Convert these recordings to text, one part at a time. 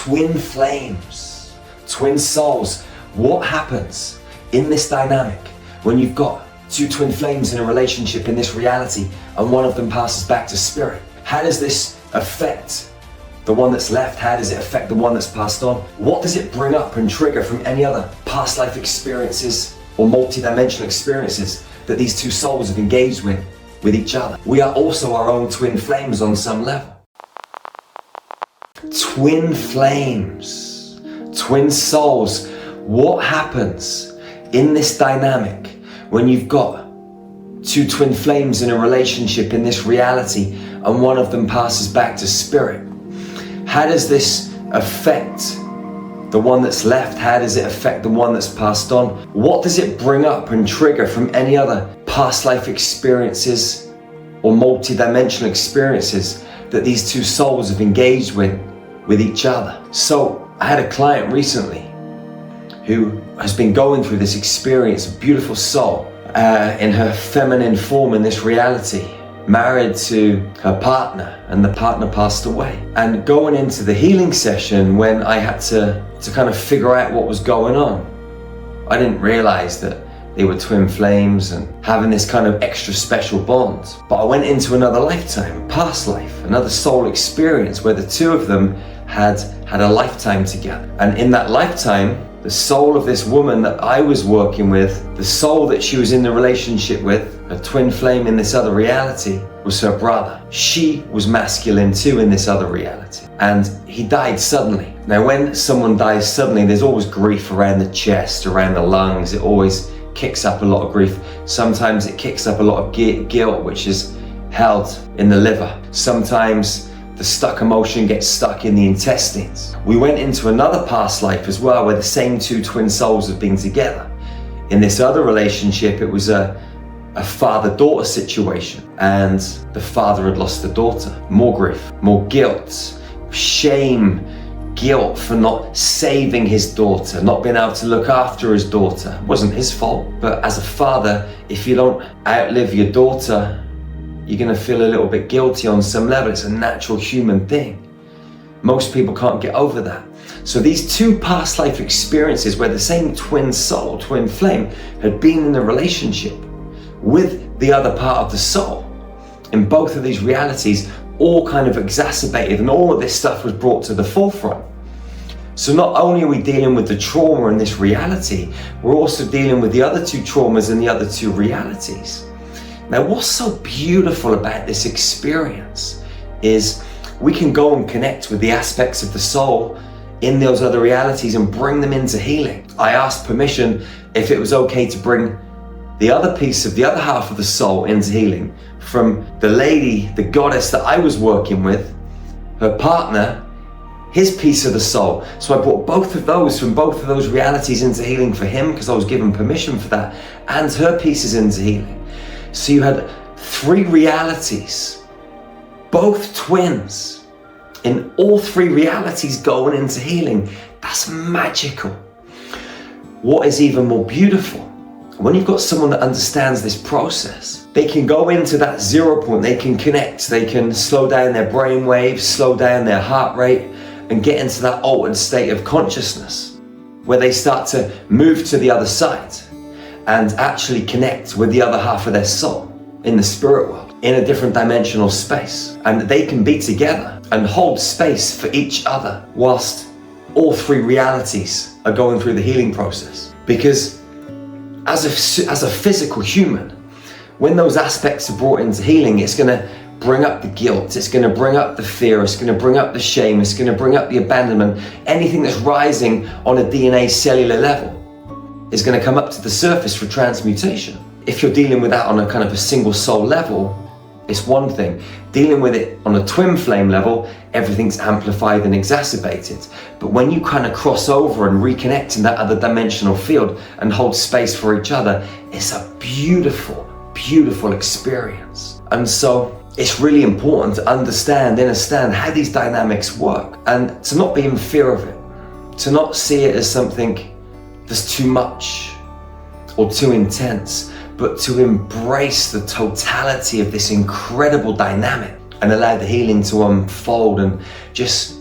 twin flames, twin souls. What happens in this dynamic when you've got two twin flames in a relationship in this reality and one of them passes back to spirit? How does this affect the one that's left? How does it affect the one that's passed on? What does it bring up and trigger from any other past life experiences or multidimensional experiences that these two souls have engaged with each other? We are also our own twin flames on some level. Twin flames, twin souls. What happens in this dynamic when you've got two twin flames in a relationship in this reality and one of them passes back to spirit? How does this affect the one that's left? How does it affect the one that's passed on? What does it bring up and trigger from any other past life experiences or multidimensional experiences that these two souls have engaged with each other? So I had a client recently who has been going through this experience, a beautiful soul in her feminine form in this reality, married to her partner, and the partner passed away. And going into the healing session, when I had to kind of figure out what was going on, I didn't realize that they were twin flames and having this kind of extra special bond. But I went into another lifetime, a past life, another soul experience where the two of them had a lifetime together. And in that lifetime, the soul of this woman that I was working with, the soul that she was in the relationship with, her twin flame in this other reality, was her brother. She was masculine too in this other reality. And he died suddenly. Now, when someone dies suddenly, there's always grief around the chest, around the lungs. It always kicks up a lot of grief. Sometimes it kicks up a lot of guilt, which is held in the liver. Sometimes the stuck emotion gets stuck in the intestines. We went into another past life as well, where the same two twin souls have been together. In this other relationship, it was a father-daughter situation, and the father had lost the daughter. More grief, more guilt, shame, guilt for not saving his daughter, not being able to look after his daughter. It wasn't his fault, but as a father, if you don't outlive your daughter, you're gonna feel a little bit guilty on some level. It's a natural human thing. Most people can't get over that. So these two past life experiences where the same twin soul, twin flame, had been in a relationship with the other part of the soul, in both of these realities, all kind of exacerbated, and all of this stuff was brought to the forefront. So not only are we dealing with the trauma in this reality, we're also dealing with the other two traumas in the other two realities. Now, what's so beautiful about this experience is we can go and connect with the aspects of the soul in those other realities and bring them into healing. I asked permission if it was okay to bring the other piece of the other half of the soul into healing from the lady, the goddess that I was working with, her partner, his piece of the soul. So I brought both of those from both of those realities into healing for him, because I was given permission for that, and her pieces into healing. So you had three realities, both twins, in all three realities going into healing. That's magical. What is even more beautiful, when you've got someone that understands this process, they can go into that 0 point, they can connect, they can slow down their brain waves, slow down their heart rate, and get into that altered state of consciousness where they start to move to the other side and actually connect with the other half of their soul in the spirit world, in a different dimensional space. And they can be together and hold space for each other whilst all three realities are going through the healing process. Because as a physical human, when those aspects are brought into healing, it's going to bring up the guilt, it's going to bring up the fear, it's going to bring up the shame, it's going to bring up the abandonment. Anything that's rising on a DNA cellular level is going to come up to the surface for transmutation. If you're dealing with that on a kind of a single soul level, it's one thing. Dealing with it on a twin flame level, everything's amplified and exacerbated. But when you kind of cross over and reconnect in that other dimensional field and hold space for each other, it's a beautiful, beautiful experience. And so it's really important to understand how these dynamics work, and to not be in fear of it, to not see it as something that's too much or too intense, but to embrace the totality of this incredible dynamic and allow the healing to unfold and just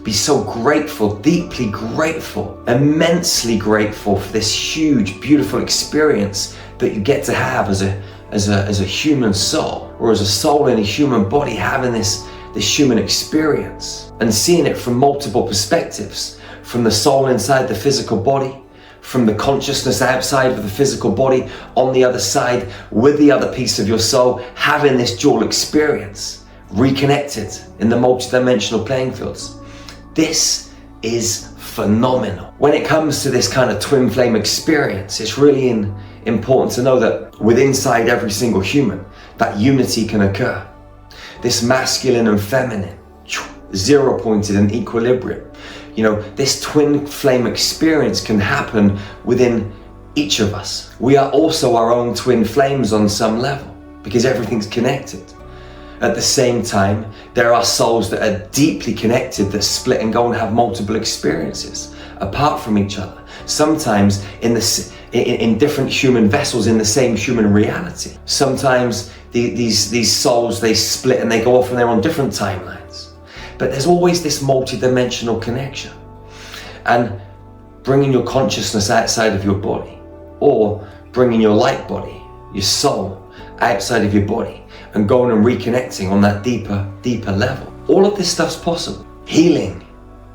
be so grateful, deeply grateful, immensely grateful for this huge, beautiful experience that you get to have as a human soul, or as a soul in a human body, having this human experience and seeing it from multiple perspectives, from the soul inside the physical body, from the consciousness outside of the physical body, on the other side with the other piece of your soul, having this dual experience, reconnected in the multidimensional playing fields. This is phenomenal. When it comes to this kind of twin flame experience, it's really important to know that within inside every single human, that unity can occur. This masculine and feminine, zero pointed and equilibrium. You know, this twin flame experience can happen within each of us. We are also our own twin flames on some level, because everything's connected. At the same time, there are souls that are deeply connected, that split and go and have multiple experiences apart from each other. Sometimes in different human vessels in the same human reality. Sometimes these souls, they split and they go off and they're on different timelines. But there's always this multi-dimensional connection. And bringing your consciousness outside of your body, or bringing your light body, your soul, outside of your body, and going and reconnecting on that deeper level. All of this stuff's possible. Healing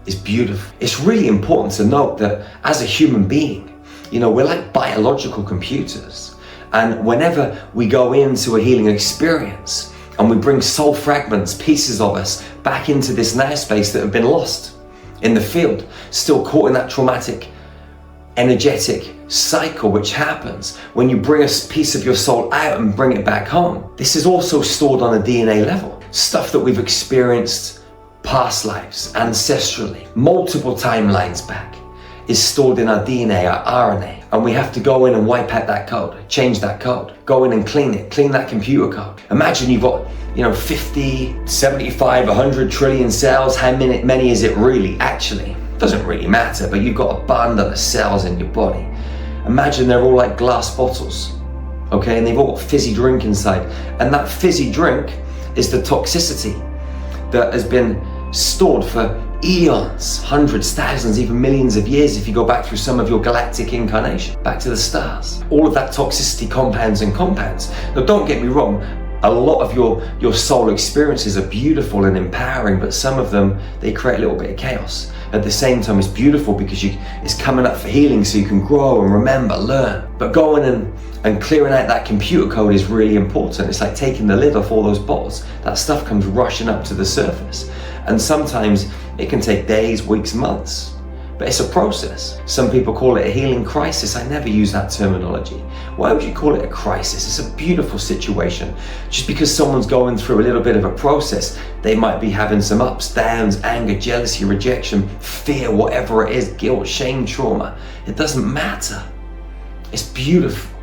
is beautiful. It's really important to note that as a human being, you know, we're like biological computers. And whenever we go into a healing experience and we bring soul fragments, pieces of us, back into this now space that have been lost in the field, still caught in that traumatic, energetic cycle which happens when you bring a piece of your soul out and bring it back home. This is also stored on a DNA level. Stuff that we've experienced past lives, ancestrally, multiple timelines back, is stored in our DNA, our RNA. And we have to go in and wipe out that code, change that code, go in and clean it, clean that computer code. Imagine you've got, 50, 75, 100 trillion cells. How many is it really? Actually, doesn't really matter, but you've got a bundle of cells in your body. Imagine they're all like glass bottles, okay? And they've all got fizzy drink inside. And that fizzy drink is the toxicity that has been stored for eons, hundreds, thousands, even millions of years if you go back through some of your galactic incarnation, back to the stars. All of that toxicity compounds and compounds. Now don't get me wrong, a lot of your soul experiences are beautiful and empowering, but some of them, they create a little bit of chaos. At the same time, it's beautiful because it's coming up for healing so you can grow and remember, learn. But going and clearing out that computer code is really important. It's like taking the lid off all those bottles. That stuff comes rushing up to the surface. And sometimes it can take days, weeks, months. But it's a process. Some people call it a healing crisis. I never use that terminology. Why would you call it a crisis? It's a beautiful situation. Just because someone's going through a little bit of a process, they might be having some ups, downs, anger, jealousy, rejection, fear, whatever it is, guilt, shame, trauma. It doesn't matter. It's beautiful.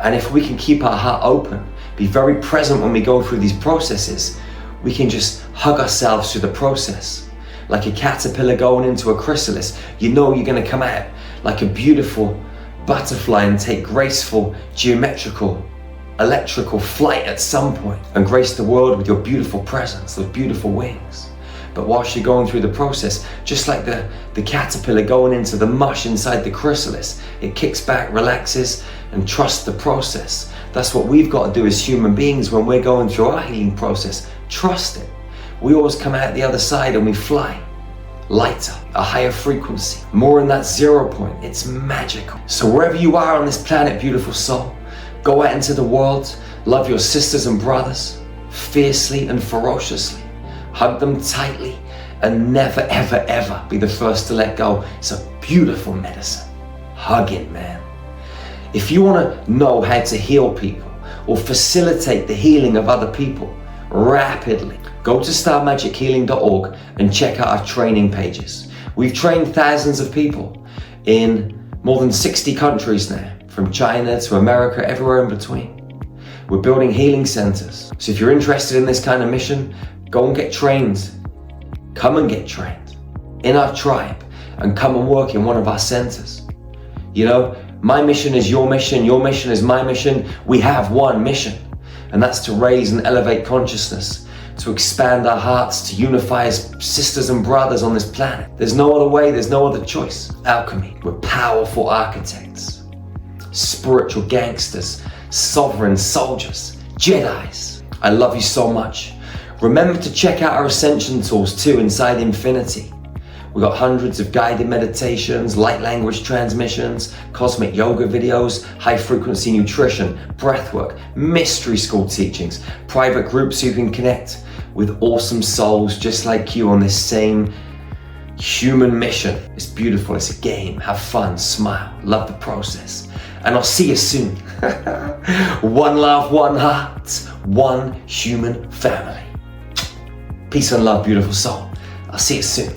And if we can keep our heart open, be very present when we go through these processes, we can just hug ourselves through the process. Like a caterpillar going into a chrysalis, you know you're going to come out like a beautiful butterfly and take graceful, geometrical, electrical flight at some point and grace the world with your beautiful presence, those beautiful wings. But whilst you're going through the process, just like the caterpillar going into the mush inside the chrysalis, it kicks back, relaxes, and trusts the process. That's what we've got to do as human beings when we're going through our healing process. Trust it. We always come out the other side and we fly lighter, a higher frequency, more in that 0 point. It's magical. So wherever you are on this planet, beautiful soul, go out into the world, love your sisters and brothers fiercely and ferociously, hug them tightly, and never, ever, ever be the first to let go. It's a beautiful medicine. Hugging, man. If you want to know how to heal people or facilitate the healing of other people rapidly, go to starmagichealing.org and check out our training pages. We've trained thousands of people in more than 60 countries now, from China to America, everywhere in between. We're building healing centers. So if you're interested in this kind of mission, go and get trained. Come and get trained in our tribe and come and work in one of our centers. My mission is your mission is my mission. We have one mission, and that's to raise and elevate consciousness, to expand our hearts, to unify as sisters and brothers on this planet. There's no other way, there's no other choice. Alchemy, we're powerful architects, spiritual gangsters, sovereign soldiers, Jedis. I love you so much. Remember to check out our ascension tools too inside Infinity. We've got hundreds of guided meditations, light language transmissions, cosmic yoga videos, high frequency nutrition, breathwork, mystery school teachings, private groups so you can connect with awesome souls just like you on this same human mission. It's beautiful, it's a game. Have fun, smile, love the process. And I'll see you soon. One love, one heart, one human family. Peace and love, beautiful soul. I'll see you soon.